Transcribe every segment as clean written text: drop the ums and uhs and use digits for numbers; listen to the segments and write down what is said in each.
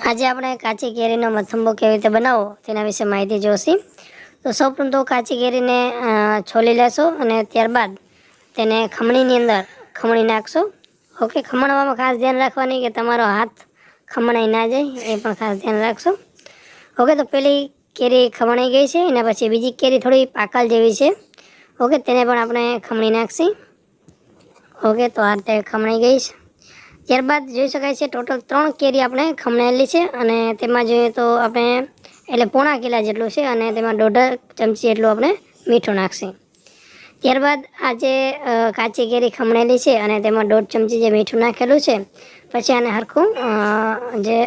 આજે આપણે કાચી કેરીનો મથંબો કેવી રીતે બનાવવો તેના વિશે માહિતી જોઈશે। તો સૌપ્રથમ તો કાચી કેરીને છોલી લેશો અને ત્યારબાદ તેને ખમણીની અંદર ખમણી નાખશો। ઓકે, ખમણવામાં ખાસ ધ્યાન રાખવાની કે તમારો હાથ ખમણાઈ ના જાય, એ પણ ખાસ ધ્યાન રાખશો। ઓકે, તો પેલી કેરી ખમણાઈ ગઈ છે, એના પછી બીજી કેરી થોડી પાકલ જેવી છે। ઓકે, તેને પણ આપણે ખમણી નાખશી। ઓકે, તો આ રીતે ખમણાઈ ગઈ છે। ત્યારબાદ જોઈ શકાય છે ટોટલ 3 કેરી આપણે ખમણેલી છે અને તેમાં જોઈએ તો આપણે એટલે પોણા કિલા જેટલું છે અને તેમાં 1.5 ચમચી જેટલું આપણે મીઠું નાખશું। ત્યારબાદ આ જે કાચી કેરી ખમણેલી છે અને તેમાં 1.5 ચમચી જે મીઠું નાખેલું છે, પછી આને હરખું જે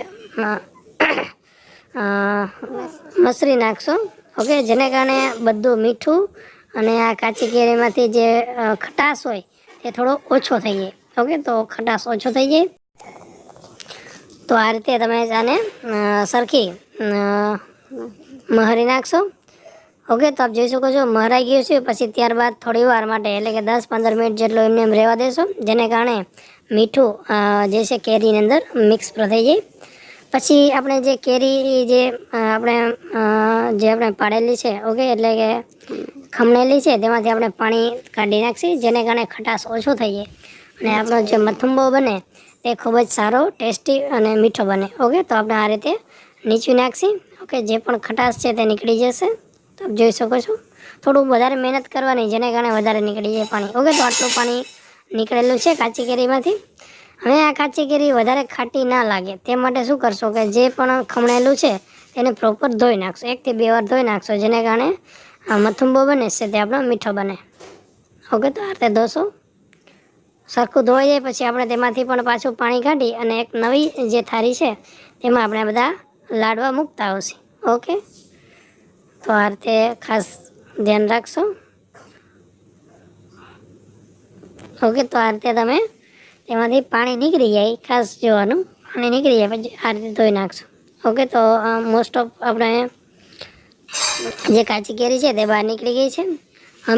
મસરી નાખશો। ઓકે, જેને કારણે બધું મીઠું અને આ કાચી કેરીમાંથી જે ખટાશ હોય તે થોડો ઓછો થઈ જાય। ઓકે, તો ખટાશ ઓછો થઈ જાય તો આ રીતે તમે આને સરખી મહરી નાખશો। ઓકે, તો આપ જોઈ શકો છો મહરાઈ ગયું છે। પછી ત્યારબાદ થોડી વાર માટે એટલે કે 10-15 મિનિટ જેટલો એમને એમ રહેવા દેશો, જેને કારણે મીઠું જે છે કેરીની અંદર મિક્સ થઈ જાય। પછી આપણે જે કેરી જે આપણે પાડેલી છે, ઓકે, એટલે કે ખમણેલી છે, તેમાંથી આપણે પાણી કાઢી નાખીએ, જેને કારણે ખટાશ ઓછો થઈ જાય અને આપણો જે મથંબો બને તે ખૂબ જ સારો, ટેસ્ટી અને મીઠો બને। ઓકે, તો આપણે આ રીતે નીચવી નાખીએ। ઓકે, જે પણ ખટાશ છે તે નીકળી જશે। તો આપ જોઈ શકો છો થોડું વધારે મહેનત કરવાની, જેને કારણે વધારે નીકળી જાય પાણી। ઓકે, તો આટલું પાણી નીકળેલું છે કાચી કેરીમાંથી। હવે આ કાચી કેરી વધારે ખાટી ના લાગે તે માટે શું કરશો કે જે પણ ખમણેલું છે તેને પ્રોપર ધોઈ નાખશો, 1 થી 2 વાર ધોઈ નાખશો, જેને કારણે આ મથંબો બને છે તે આપણો મીઠો બને। ઓકે, તો આ રીતે ધોશો, સરખું ધોઈ જાય પછી આપણે તેમાંથી પણ પાછું પાણી કાઢી અને એક નવી જે થાળી છે તેમાં આપણે બધા લાડવા મૂકતા આવશે। ઓકે, તો આ રીતે ખાસ ધ્યાન રાખશો। ઓકે, તો આ રીતે તમે તેમાંથી પાણી નીકળી જાય, ખાસ જોવાનું, પાણી નીકળી જાય પછી આ રીતે ધોઈ નાખશો। ઓકે, તો મોસ્ટ ઓફ આપણે જે કાચી કેરી છે તે બહાર નીકળી ગઈ છે।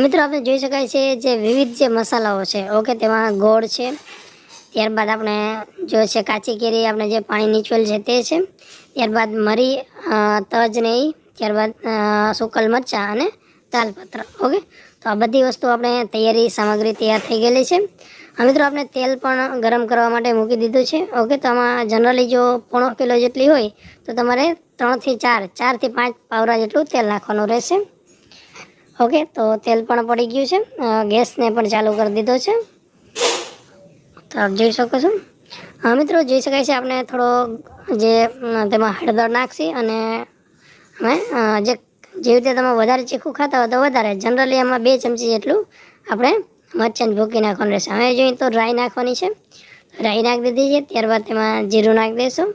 મિત્રો આપણે જોઈ શકાય છે જે વિવિધ જે મસાલાઓ છે, ઓકે, તેમાં ગોળ છે, ત્યારબાદ આપણે જો છે કાચી કેરી આપણે જે પાણી નીચવેલ છે તે છે, ત્યારબાદ મરી, તજ ને ત્યારબાદ સુકલ મરચાં અને તાલપત્ર। ઓકે, તો આ બધી વસ્તુ આપણે તૈયારી સામગ્રી તૈયાર થઈ ગયેલી છે। મિત્રો આપણે તેલ પણ ગરમ કરવા માટે મૂકી દીધું છે। ઓકે, તો આમાં જનરલી જો 1.5 કિલો જેટલી હોય તો તમારે 3 થી 4, 4 થી 5 પાવરા જેટલું તેલ નાખવાનું રહેશે। ઓકે, તો તેલ પણ પડી ગયું છે, ગેસને પણ ચાલુ કરી દીધો છે, તો આપ જોઈ શકો છો। મિત્રો જોઈ શકાય છે આપણે થોડો જે તેમાં હળદર નાખશી અને જેવી રીતે તમે વધારે ચીખું ખાતા હોય તો વધારે, જનરલી આમાં 2 ચમચી જેટલું આપણે મરચાંની ભૂકી નાખવાનું રહેશે। હવે જોઈએ તો રાઈ નાખવાની છે, રાઈ નાખી દીધી છે, ત્યારબાદ તેમાં જીરું નાખી દઈશું।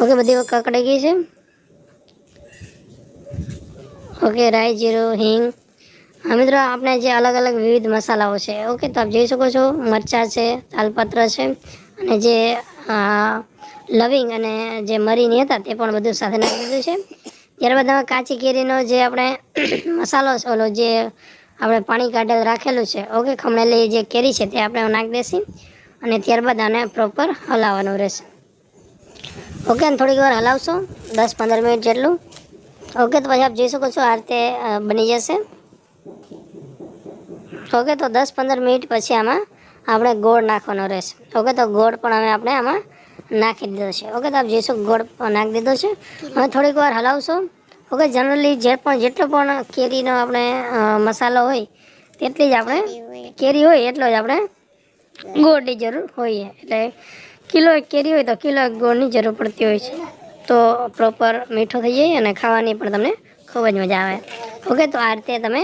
ઓકે, બધી કકડાઈ ગઈ છે। ઓકે, રાઈ, જીરું, હિંગ, મિત્રો આપણે જે અલગ અલગ વિવિધ મસાલાઓ છે, ઓકે, તો આપ જોઈ શકો છો મરચાં છે, તાલપત્ર છે અને જે લવિંગ અને જે મરીની હતા તે પણ બધું સાથે નાખી દીધું છે। ત્યારબાદ હવે કાચી કેરીનો જે આપણે મસાલો છે, ઓલો જે આપણે પાણી કાઢેલ રાખેલું છે, ઓકે, ખમણેલી જે કેરી છે તે આપણે નાખી દઈશું અને ત્યારબાદ આને પ્રોપર હલાવવાનું રહેશે। ઓકે, અને થોડીક વાર હલાવશો, 10-15 મિનિટ જેટલું। ઓકે, તો પછી આપ જોઈ શકો છો આ રીતે બની જશે। ઓકે, તો 10-15 મિનિટ પછી આમાં આપણે ગોળ નાખવાનો રહેશે। ઓકે, તો ગોળ પણ હવે આપણે આમાં નાખી દીધો છે। ઓકે, તો આપ જોઈશો ગોળ નાખી દીધો છે। હવે થોડીક વાર હલાવશો। ઓકે, જનરલી જેટલો પણ કેરીનો આપણે મસાલો હોય તેટલી જ આપણે કેરી હોય એટલો જ આપણે ગોળની જરૂર હોય, એટલે કિલો કેરી હોય તો કિલો ગોળની જરૂર પડતી હોય છે, તો પ્રોપર મીઠો થઈ જાય અને ખાવાની પણ તમને ખૂબ જ મજા આવે। ઓકે, તો આ રીતે તમે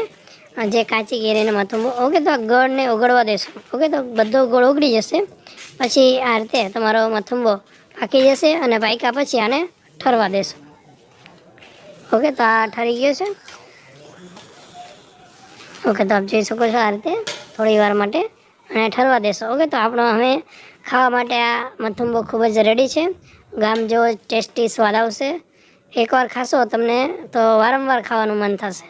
જે કાચી કેરીનો મથંબો, ઓકે, તો આ ગળને ઓગળવા દેશો। ઓકે, તો બધો ગોળ ઓગળી જશે પછી આ રીતે તમારો મથંબો પાકી જશે અને પાક્યા પછી આને ઠરવા દેશો। ઓકે, તો આ ઠરી ગયો છે। ઓકે, તો આપ જોઈ શકો છો આ રીતે થોડી વાર માટે અને ઠરવા દેશો। ઓકે, તો આપણો હવે ખાવા માટે આ મથંબો ખૂબ જ રેડી છે, ગામ જેવો ટેસ્ટી સ્વાદ આવશે। એકવાર ખાશો તમને તો વારંવાર ખાવાનું મન થશે।